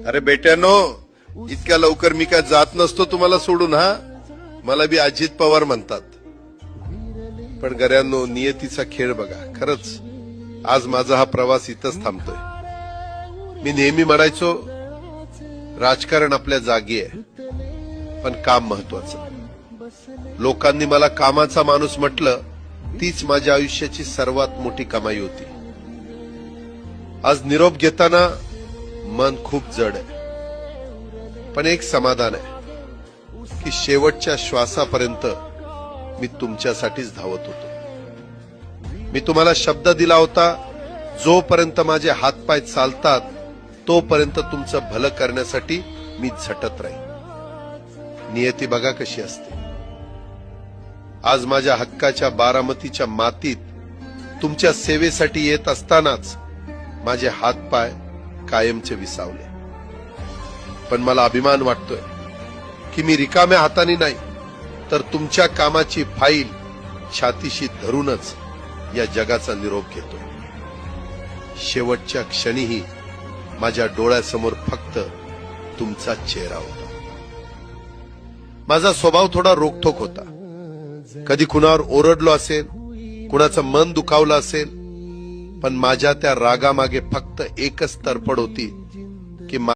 अरे बेट्यानो, इतक्या लवकर मी काय जात नसतो तुम्हाला सोडून. हा, मला बी अजित पवार म्हणतात. पण गऱ्यांनो, नियतीचा खेळ बघा. खरंच आज माझा हा प्रवास इथंच थांबतोय. मी नेहमी म्हणायचो राजकारण आपल्या जागी आहे, पण काम महत्वाचं. लोकांनी मला कामाचा माणूस म्हटलं, तीच माझ्या आयुष्याची सर्वात मोठी कमाई होती. आज निरोप घेताना मन खूप जड आहे, पण एक समाधान आहे की शेवटच्या श्वासापर्यंत मी तुमच्यासाठीच धावत होतो. मी तुम्हाला शब्द दिला होता, जोपर्यंत माझे हातपाय चालतात तोपर्यंत तुमचं भलं करण्यासाठी मी झटत राहील. नियती बघा कशी असते. आज माझ्या हक्काच्या बारामतीच्या मातीत तुमच्या सेवेसाठी येत असतानाच माझे हातपाय कायमचे विसावले. पण मला अभिमान वाटतोय की मी रिकाम्या हाताने नाही, तर तुमच्या कामाची फाईल छातीशी धरूनच या जगाचा निरोप घेतोय. शेवटच्या क्षणीही माझ्या डोळ्यासमोर फक्त तुमचा चेहरा होता. माझा स्वभाव थोडा रोखठोक होता. कधी कुणावर ओरडलो असेल, कुणाचं मन दुखावलं असेल, पण माझ्या त्या रागामागे फक्त एकच तरफड होती,